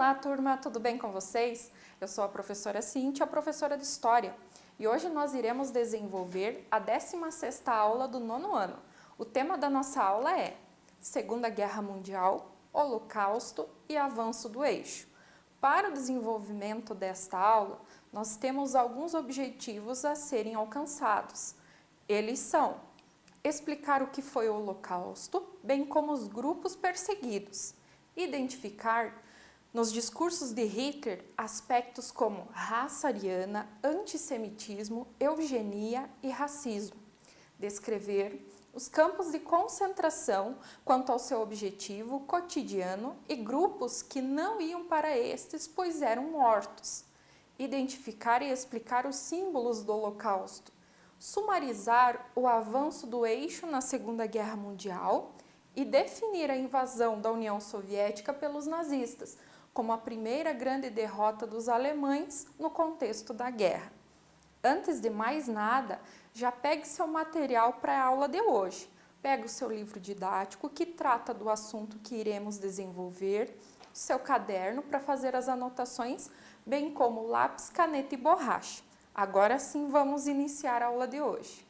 Olá, turma, tudo bem com vocês? Eu sou a professora Cíntia, professora de História, e hoje nós iremos desenvolver a 16ª aula do 9º ano. O tema da nossa aula é Segunda Guerra Mundial, Holocausto e Avanço do Eixo. Para o desenvolvimento desta aula, nós temos alguns objetivos a serem alcançados. Eles são explicar o que foi o Holocausto, bem como os grupos perseguidos, identificar nos discursos de Hitler aspectos como raça ariana, antissemitismo, eugenia e racismo, descrever os campos de concentração quanto ao seu objetivo cotidiano e grupos que não iam para estes, pois eram mortos, identificar e explicar os símbolos do Holocausto, sumarizar o avanço do eixo na Segunda Guerra Mundial e definir a invasão da União Soviética pelos nazistas como a primeira grande derrota dos alemães no contexto da guerra. Antes de mais nada, já pegue seu material para a aula de hoje. Pega o seu livro didático que trata do assunto que iremos desenvolver, seu caderno para fazer as anotações, bem como lápis, caneta e borracha. Agora sim vamos iniciar a aula de hoje.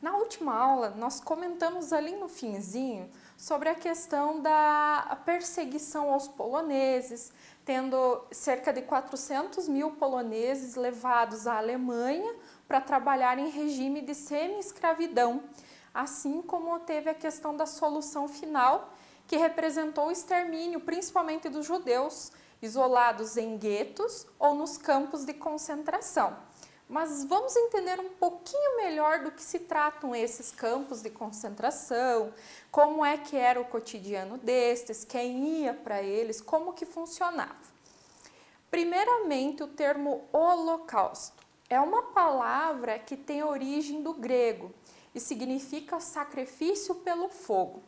Na última aula, nós comentamos ali no finzinho sobre a questão da perseguição aos poloneses, tendo cerca de 400 mil poloneses levados à Alemanha para trabalhar em regime de semi-escravidão, assim como teve a questão da solução final, que representou o extermínio principalmente dos judeus, isolados em guetos ou nos campos de concentração. Mas vamos entender um pouquinho melhor do que se tratam esses campos de concentração, como é que era o cotidiano destes, quem ia para eles, como que funcionava. Primeiramente, o termo holocausto é uma palavra que tem origem do grego e significa sacrifício pelo fogo.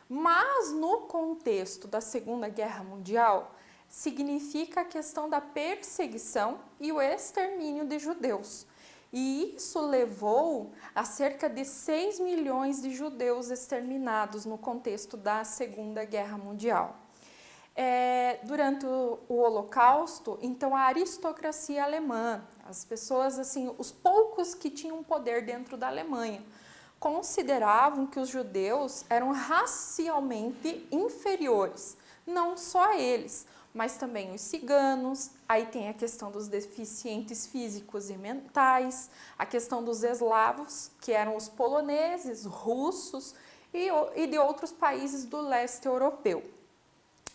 Mas no contexto da Segunda Guerra Mundial, significa a questão da perseguição e o extermínio de judeus. E isso levou a cerca de 6 milhões de judeus exterminados no contexto da Segunda Guerra Mundial. Durante o Holocausto, então, a aristocracia alemã, as pessoas, assim, os poucos que tinham poder dentro da Alemanha, consideravam que os judeus eram racialmente inferiores, não só eles, mas também os ciganos, aí tem a questão dos deficientes físicos e mentais, a questão dos eslavos, que eram os poloneses, russos e de outros países do leste europeu.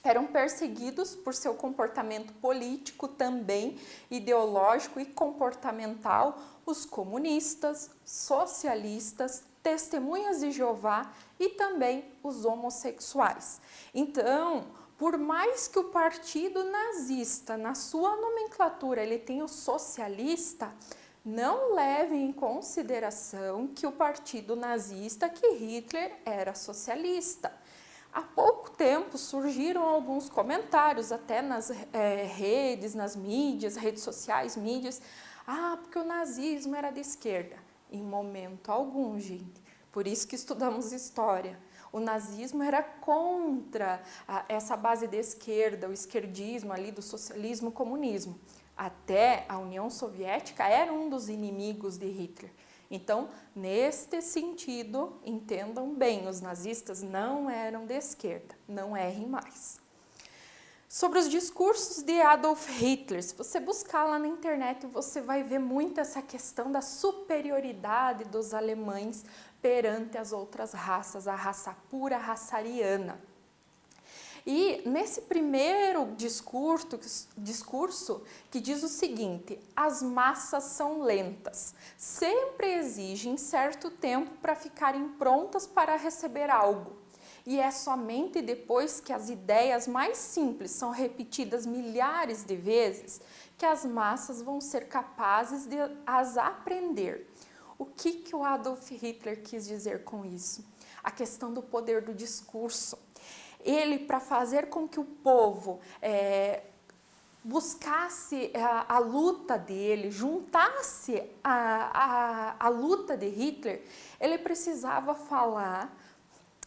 Eram perseguidos por seu comportamento político também, ideológico e comportamental, os comunistas, socialistas, testemunhas de Jeová e também os homossexuais. Então, por mais que o partido nazista, na sua nomenclatura, ele tenha o socialista, não leve em consideração que o partido nazista, que Hitler era socialista. Há pouco tempo surgiram alguns comentários, até nas redes, nas mídias, redes sociais, mídias, porque o nazismo era de esquerda. Em momento algum, gente. Por isso que estudamos história. O nazismo era contra essa base de esquerda, o esquerdismo ali do socialismo, comunismo. Até a União Soviética era um dos inimigos de Hitler. Então, neste sentido, entendam bem, os nazistas não eram de esquerda, não errem mais. Sobre os discursos de Adolf Hitler, se você buscar lá na internet, você vai ver muito essa questão da superioridade dos alemães perante as outras raças, a raça pura, a raça ariana. E nesse primeiro discurso que diz o seguinte: as massas são lentas, sempre exigem certo tempo para ficarem prontas para receber algo. E é somente depois que as ideias mais simples são repetidas milhares de vezes que as massas vão ser capazes de as aprender. O que o Adolf Hitler quis dizer com isso? A questão do poder do discurso. Ele, para fazer com que o povo buscasse a luta dele, juntasse a luta de Hitler, ele precisava falar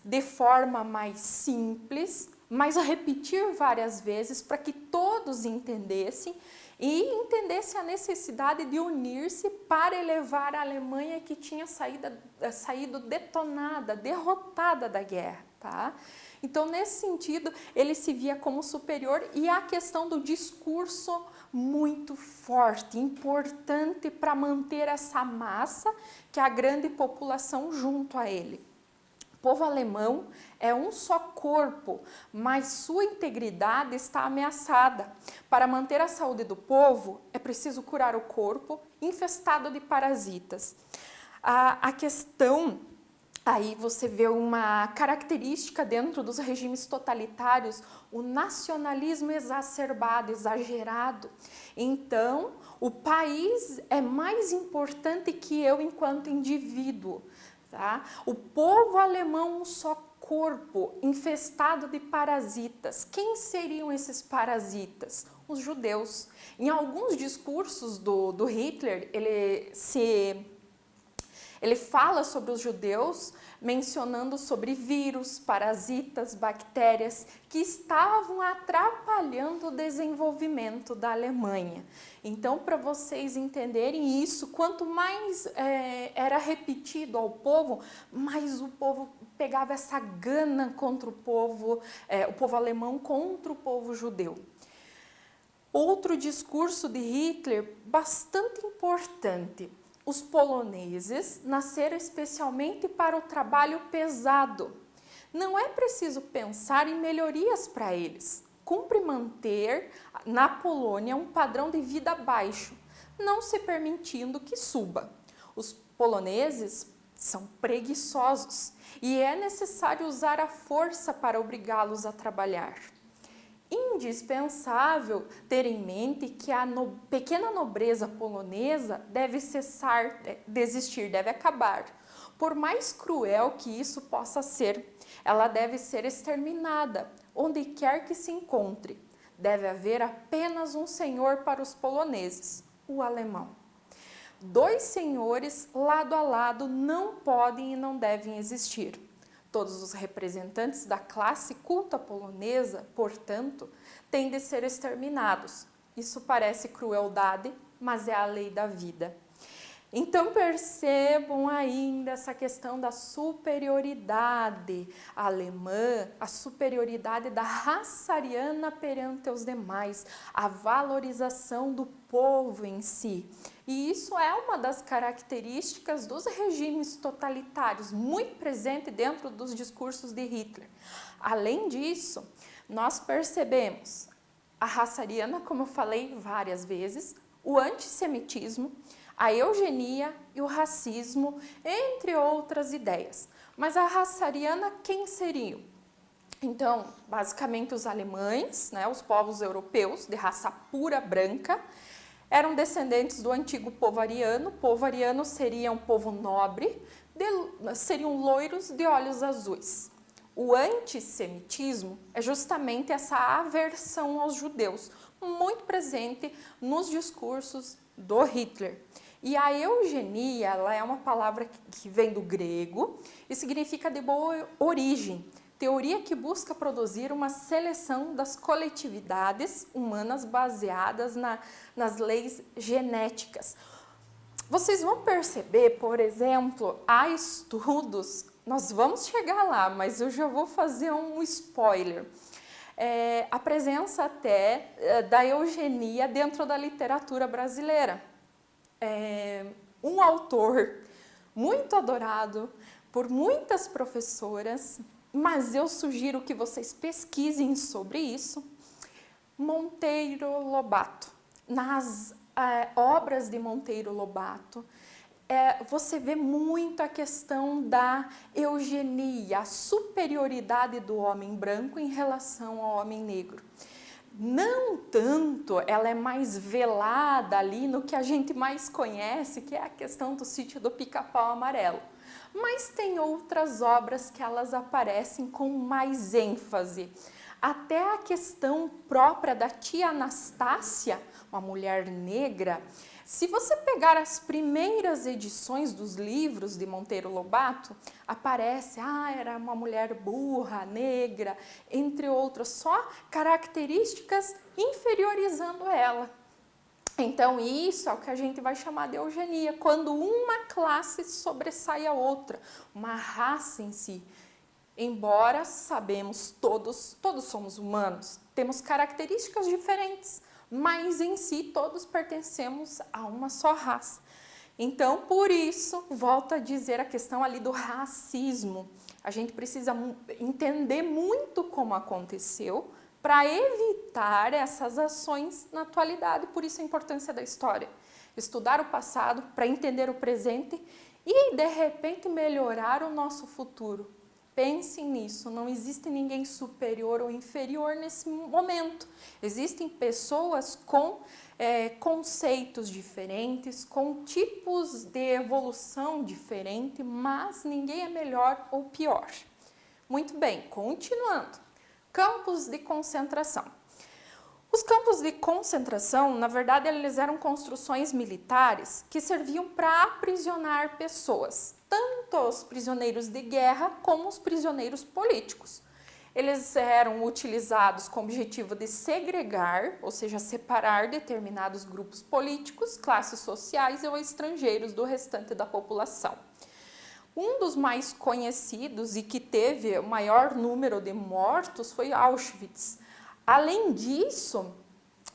de forma mais simples, mas repetir várias vezes para que todos entendessem e entendessem a necessidade de unir-se para elevar a Alemanha que tinha saído detonada, derrotada da guerra, tá? Então, nesse sentido, ele se via como superior e a questão do discurso muito forte, importante para manter essa massa, que é a grande população, junto a ele. O povo alemão é um só corpo, mas sua integridade está ameaçada. Para manter a saúde do povo, é preciso curar o corpo infestado de parasitas. A questão, aí você vê uma característica dentro dos regimes totalitários, o nacionalismo exacerbado, exagerado. Então, o país é mais importante que eu enquanto indivíduo. Tá? O povo alemão, um só corpo, infestado de parasitas. Quem seriam esses parasitas? Os judeus. Em alguns discursos do Hitler, ele fala sobre os judeus, mencionando sobre vírus, parasitas, bactérias que estavam atrapalhando o desenvolvimento da Alemanha. Então, para vocês entenderem isso, quanto mais era repetido ao povo, mais o povo pegava essa gana contra o povo alemão contra o povo judeu. Outro discurso de Hitler bastante importante. Os poloneses nasceram especialmente para o trabalho pesado. Não é preciso pensar em melhorias para eles. Cumpre manter na Polônia um padrão de vida baixo, não se permitindo que suba. Os poloneses são preguiçosos e é necessário usar a força para obrigá-los a trabalhar. Indispensável ter em mente que a pequena nobreza polonesa deve desistir, deve acabar. Por mais cruel que isso possa ser, ela deve ser exterminada, onde quer que se encontre. Deve haver apenas um senhor para os poloneses, o alemão. Dois senhores lado a lado não podem e não devem existir. Todos os representantes da classe culta polonesa, portanto, têm de ser exterminados. Isso parece crueldade, mas é a lei da vida. Então percebam ainda essa questão da superioridade alemã, a superioridade da raça ariana perante os demais, a valorização do povo em si. E isso é uma das características dos regimes totalitários, muito presente dentro dos discursos de Hitler. Além disso, nós percebemos a raça ariana, como eu falei várias vezes, o antissemitismo, a eugenia e o racismo, entre outras ideias. Mas a raça ariana, quem seriam? Então, basicamente os alemães, né, os povos europeus de raça pura branca, eram descendentes do antigo povo ariano. O povo ariano seria um povo nobre, seriam loiros de olhos azuis. O antissemitismo é justamente essa aversão aos judeus, muito presente nos discursos do Hitler. E a eugenia, ela é uma palavra que vem do grego e significa de boa origem, teoria que busca produzir uma seleção das coletividades humanas baseadas nas leis genéticas. Vocês vão perceber, por exemplo, há estudos, nós vamos chegar lá, mas eu já vou fazer um spoiler. A presença até da eugenia dentro da literatura brasileira. Um autor muito adorado por muitas professoras, mas eu sugiro que vocês pesquisem sobre isso, Monteiro Lobato. Nas obras de Monteiro Lobato, você vê muito a questão da eugenia, a superioridade do homem branco em relação ao homem negro. Não tanto, ela é mais velada ali no que a gente mais conhece, que é a questão do Sítio do Pica-Pau Amarelo. Mas tem outras obras que elas aparecem com mais ênfase. Até a questão própria da tia Anastácia, uma mulher negra, Se você pegar as primeiras edições dos livros de Monteiro Lobato, aparece, era uma mulher burra, negra, entre outras, só características inferiorizando ela. Então, isso é o que a gente vai chamar de eugenia, quando uma classe sobressai a outra, uma raça em si. Embora sabemos todos somos humanos, temos características diferentes, mas em si todos pertencemos a uma só raça. Então, por isso, volto a dizer a questão ali do racismo. A gente precisa entender muito como aconteceu para evitar essas ações na atualidade. Por isso a importância da história. Estudar o passado para entender o presente e, de repente, melhorar o nosso futuro. Pensem nisso, não existe ninguém superior ou inferior nesse momento. Existem pessoas com conceitos diferentes, com tipos de evolução diferente, mas ninguém é melhor ou pior. Muito bem, continuando. Campos de concentração. Os campos de concentração, na verdade, eles eram construções militares que serviam para aprisionar pessoas, tanto os prisioneiros de guerra como os prisioneiros políticos. Eles eram utilizados com o objetivo de segregar, ou seja, separar determinados grupos políticos, classes sociais ou estrangeiros do restante da população. Um dos mais conhecidos e que teve o maior número de mortos foi Auschwitz. Além disso,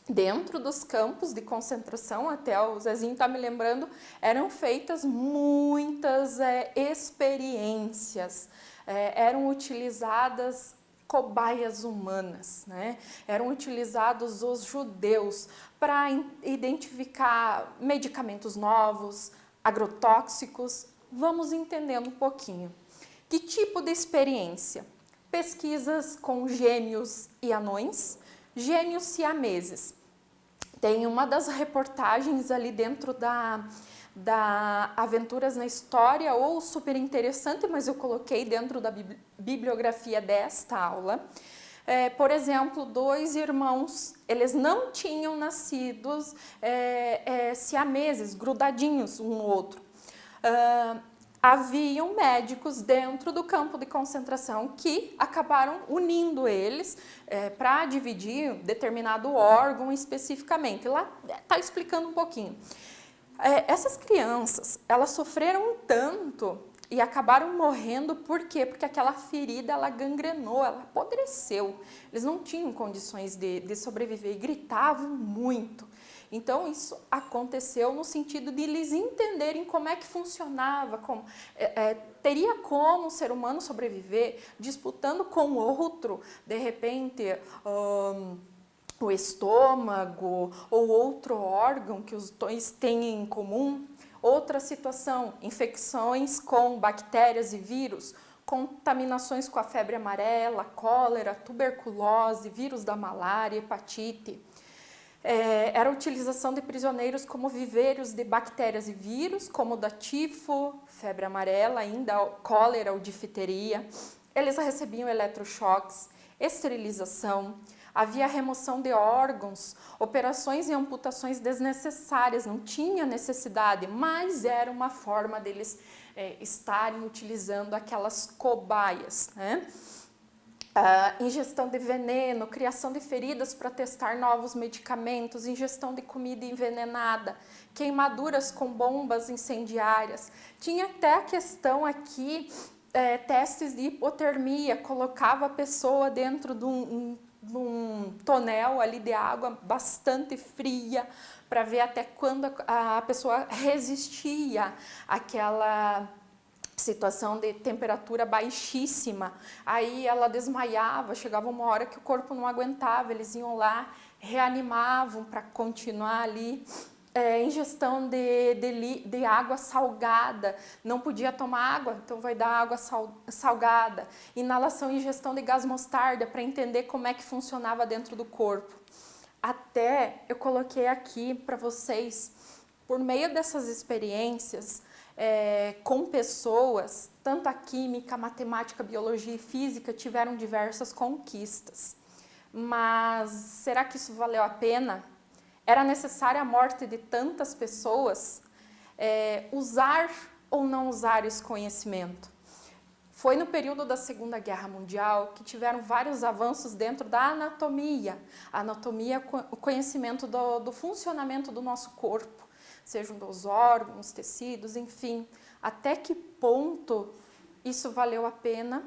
dentro dos campos de concentração, até o Zezinho está me lembrando, eram feitas muitas experiências, eram utilizadas cobaias humanas, né? Eram utilizados os judeus para identificar medicamentos novos, agrotóxicos. Vamos entendendo um pouquinho. Que tipo de experiência? Pesquisas com gêmeos e anões, gêmeos siameses. Tem uma das reportagens ali dentro da Aventuras na História, ou super interessante, mas eu coloquei dentro da bibliografia desta aula. Por exemplo, 2 irmãos, eles não tinham nascidos siameses, grudadinhos um no outro. Haviam médicos dentro do campo de concentração que acabaram unindo eles para dividir determinado órgão especificamente. Lá está explicando um pouquinho. Essas crianças, elas sofreram tanto e acabaram morrendo, por quê? Porque aquela ferida, ela gangrenou, ela apodreceu. Eles não tinham condições de sobreviver e gritavam muito. Então, isso aconteceu no sentido de eles entenderem como é que funcionava, teria como o ser humano sobreviver disputando com outro, de repente, o estômago ou outro órgão que os dois têm em comum. Outra situação, infecções com bactérias e vírus, contaminações com a febre amarela, cólera, tuberculose, vírus da malária, hepatite. Era a utilização de prisioneiros como viveiros de bactérias e vírus, como da tifo, febre amarela, ainda cólera ou difteria. Eles recebiam eletrochoques, esterilização, havia remoção de órgãos, operações e amputações desnecessárias, não tinha necessidade, mas era uma forma deles estarem utilizando aquelas cobaias, né? Ingestão de veneno, criação de feridas para testar novos medicamentos, ingestão de comida envenenada, queimaduras com bombas incendiárias. Tinha até a questão aqui, testes de hipotermia, colocava a pessoa dentro de um tonel ali de água bastante fria para ver até quando a pessoa resistia àquela situação de temperatura baixíssima. Aí ela desmaiava, chegava uma hora que o corpo não aguentava, eles iam lá, reanimavam para continuar ali. Ingestão de água salgada, não podia tomar água, então vai dar água salgada. Inalação e ingestão de gás mostarda para entender como é que funcionava dentro do corpo. Até eu coloquei aqui para vocês, por meio dessas experiências, com pessoas, tanto a química, a matemática, a biologia e física tiveram diversas conquistas. Mas será que isso valeu a pena? Era necessária a morte de tantas pessoas? Usar ou não usar esse conhecimento? Foi no período da Segunda Guerra Mundial que tiveram vários avanços dentro da anatomia. A anatomia, o conhecimento do funcionamento do nosso corpo, sejam dos órgãos, tecidos, enfim. Até que ponto isso valeu a pena?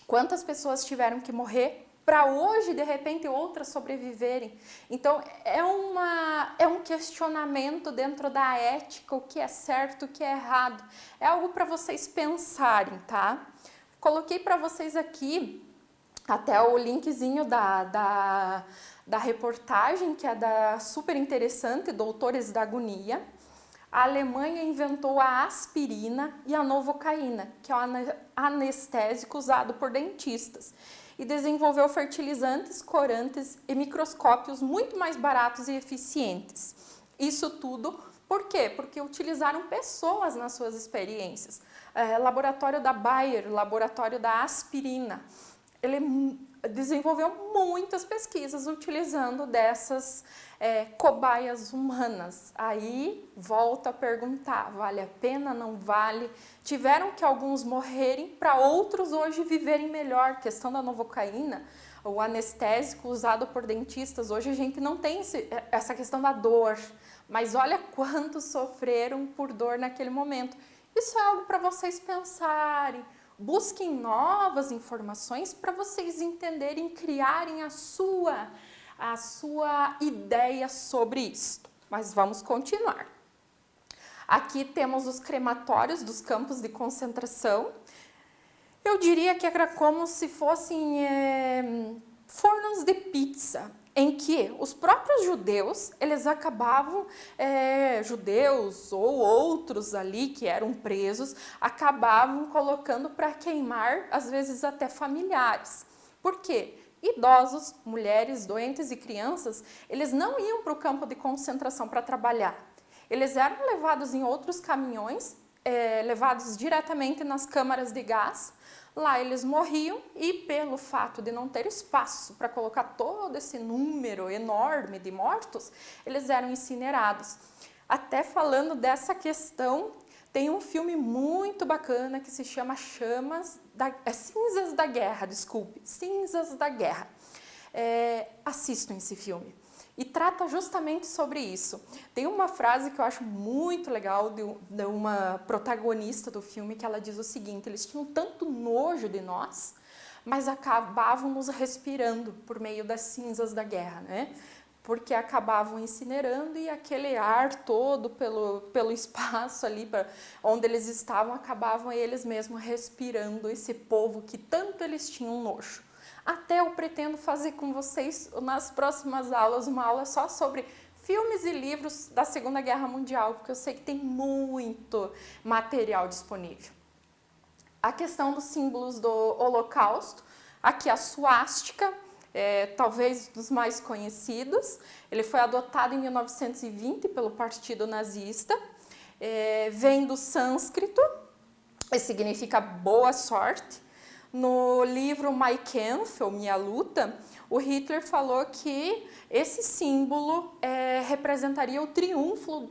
Quantas pessoas tiveram que morrer para hoje, de repente, outras sobreviverem? Então, é um questionamento dentro da ética, o que é certo, o que é errado. É algo para vocês pensarem, tá? Coloquei para vocês aqui até o linkzinho da reportagem, que é super interessante, Doutores da Agonia. A Alemanha inventou a aspirina e a novocaína, que é um anestésico usado por dentistas, e desenvolveu fertilizantes, corantes e microscópios muito mais baratos e eficientes. Isso tudo por quê? Porque utilizaram pessoas nas suas experiências. Laboratório da Bayer, laboratório da aspirina, ele desenvolveu muitas pesquisas utilizando dessas cobaias humanas. Aí volta a perguntar, vale a pena, não vale? Tiveram que alguns morrerem para outros hoje viverem melhor. A questão da novocaína, o anestésico usado por dentistas, hoje a gente não tem essa questão da dor, mas olha quantos sofreram por dor naquele momento. Isso é algo para vocês pensarem. Busquem novas informações para vocês entenderem, criarem a sua ideia sobre isso. Mas vamos continuar. Aqui temos os crematórios dos campos de concentração. Eu diria que era como se fossem fornos de pizza, em que os próprios judeus, eles acabavam, judeus ou outros ali que eram presos, acabavam colocando para queimar, às vezes até familiares. Por quê? Idosos, mulheres, doentes e crianças, eles não iam para o campo de concentração para trabalhar. Eles eram levados em outros caminhões, levados diretamente nas câmaras de gás. Lá eles morriam e, pelo fato de não ter espaço para colocar todo esse número enorme de mortos, eles eram incinerados. Até falando dessa questão, tem um filme muito bacana que se chama Cinzas da Guerra, Cinzas da Guerra. Assistam esse filme. E trata justamente sobre isso. Tem uma frase que eu acho muito legal de uma protagonista do filme, que ela diz o seguinte: eles tinham tanto nojo de nós, mas acabavam nos respirando por meio das cinzas da guerra, né? Porque acabavam incinerando e aquele ar todo pelo espaço ali onde eles estavam, acabavam eles mesmos respirando esse povo que tanto eles tinham nojo. Até eu pretendo fazer com vocês, nas próximas aulas, uma aula só sobre filmes e livros da Segunda Guerra Mundial, porque eu sei que tem muito material disponível. A questão dos símbolos do Holocausto, aqui a suástica, talvez dos mais conhecidos. Ele foi adotado em 1920 pelo Partido Nazista, vem do sânscrito, e significa boa sorte. No livro Mein Kampf, ou Minha Luta, o Hitler falou que esse símbolo representaria o triunfo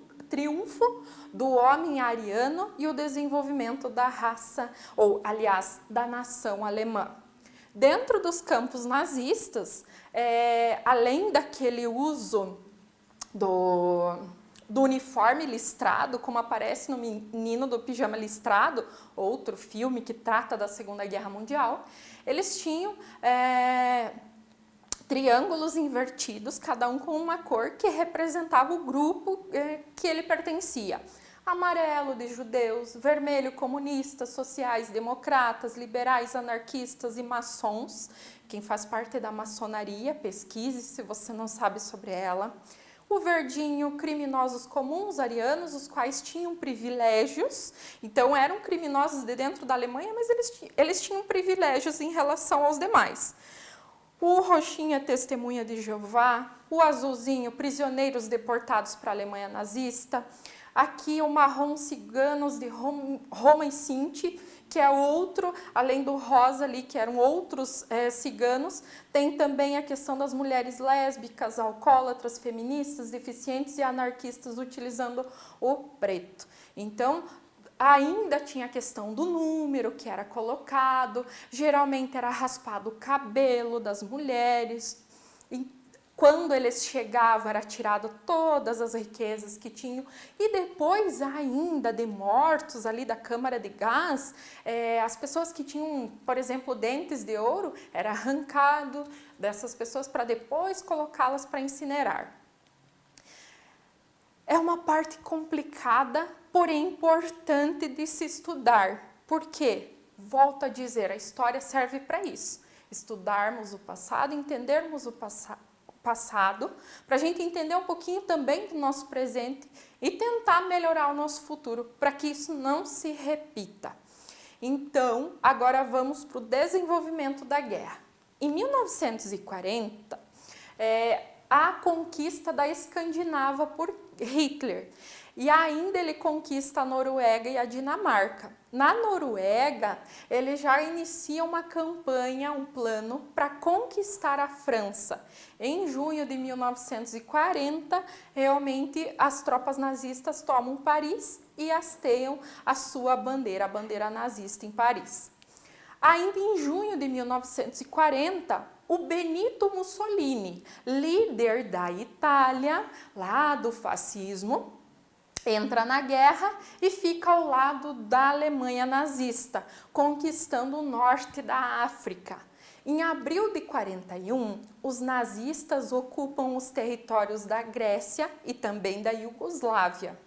do homem ariano e o desenvolvimento da raça, ou aliás, da nação alemã. Dentro dos campos nazistas, além daquele uso do uniforme listrado, como aparece no Menino do Pijama Listrado, outro filme que trata da Segunda Guerra Mundial, eles tinham triângulos invertidos, cada um com uma cor que representava o grupo que ele pertencia. Amarelo de judeus, vermelho comunistas, sociais, democratas, liberais, anarquistas e maçons. Quem faz parte da maçonaria, pesquise se você não sabe sobre ela. O verdinho, criminosos comuns arianos, os quais tinham privilégios, então eram criminosos de dentro da Alemanha, mas eles tinham privilégios em relação aos demais. O roxinho, testemunha de Jeová. O azulzinho, prisioneiros deportados para a Alemanha nazista. Aqui o marrom ciganos de Roma e Sinti, que é outro, além do rosa ali, que eram outros ciganos. Tem também a questão das mulheres lésbicas, alcoólatras, feministas, deficientes e anarquistas utilizando o preto. Então, ainda tinha a questão do número que era colocado, geralmente era raspado o cabelo das mulheres. Quando eles chegavam, era tirado todas as riquezas que tinham. E depois ainda de mortos ali da câmara de gás, as pessoas que tinham, por exemplo, dentes de ouro, era arrancado dessas pessoas para depois colocá-las para incinerar. É uma parte complicada, porém importante de se estudar. Por quê? Volto a dizer, a história serve para isso. Estudarmos o passado, entendermos o passado, para a gente entender um pouquinho também do nosso presente e tentar melhorar o nosso futuro, para que isso não se repita. Então, agora vamos para o desenvolvimento da guerra. Em 1940, a conquista da Escandinava por Hitler. E ainda ele conquista a Noruega e a Dinamarca. Na Noruega, ele já inicia uma campanha, um plano para conquistar a França. Em junho de 1940, realmente as tropas nazistas tomam Paris e hasteiam a sua bandeira, a bandeira nazista em Paris. Ainda em junho de 1940, o Benito Mussolini, líder da Itália, lá do fascismo, entra na guerra e fica ao lado da Alemanha nazista, conquistando o norte da África. Em abril de 41, os nazistas ocupam os territórios da Grécia e também da Iugoslávia.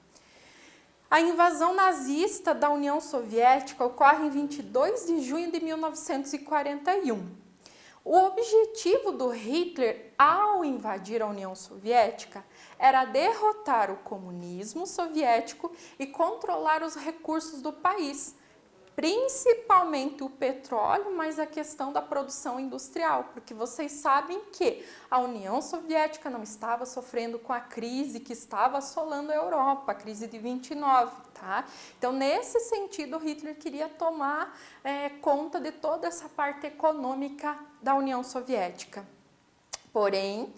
A invasão nazista da União Soviética ocorre em 22 de junho de 1941. O objetivo do Hitler, ao invadir a União Soviética, era derrotar o comunismo soviético e controlar os recursos do país, principalmente o petróleo, mas a questão da produção industrial, porque vocês sabem que a União Soviética não estava sofrendo com a crise que estava assolando a Europa, a crise de 29, tá? Então, nesse sentido, Hitler queria tomar conta de toda essa parte econômica da União Soviética. Porém,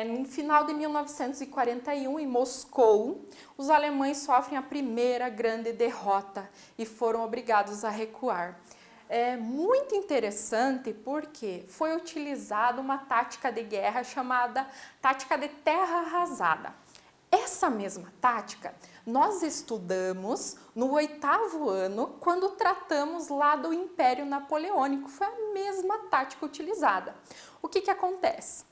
no final de 1941, em Moscou, os alemães sofrem a primeira grande derrota e foram obrigados a recuar. É muito interessante porque foi utilizada uma tática de guerra chamada tática de terra arrasada. Essa mesma tática nós estudamos no 8º ano, quando tratamos lá do Império Napoleônico. Foi a mesma tática utilizada. O que acontece?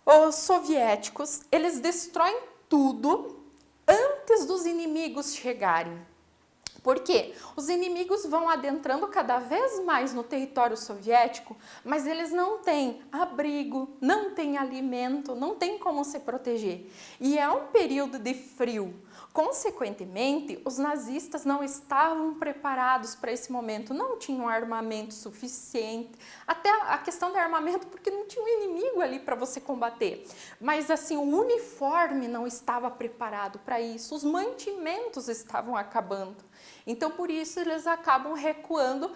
Os soviéticos, eles destroem tudo antes dos inimigos chegarem. Por quê? Os inimigos vão adentrando cada vez mais no território soviético, mas eles não têm abrigo, não têm alimento, não têm como se proteger. E é um período de frio. Consequentemente, os nazistas não estavam preparados para esse momento, não tinham armamento suficiente, até a questão do armamento, porque não tinha um inimigo ali para você combater. Mas assim, o uniforme não estava preparado para isso, os mantimentos estavam acabando. Então, por isso, eles acabam recuando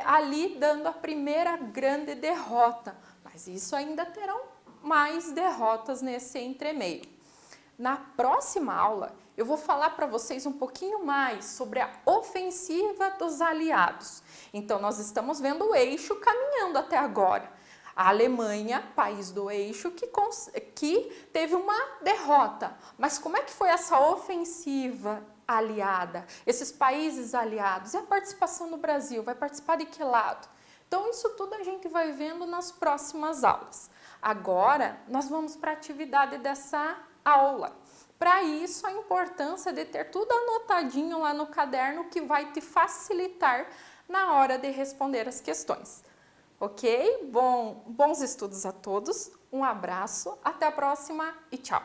ali, dando a primeira grande derrota. Mas isso ainda terão mais derrotas nesse entremeio. Na próxima aula, eu vou falar para vocês um pouquinho mais sobre a ofensiva dos aliados. Então, nós estamos vendo o eixo caminhando até agora. A Alemanha, país do eixo, que teve uma derrota. Mas como é que foi essa ofensiva aliada? Esses países aliados? E a participação do Brasil? Vai participar de que lado? Então, isso tudo a gente vai vendo nas próximas aulas. Agora, nós vamos para a atividade dessa aula. Para isso, a importância de ter tudo anotadinho lá no caderno que vai te facilitar na hora de responder as questões. Ok? Bons estudos a todos, um abraço, até a próxima e tchau!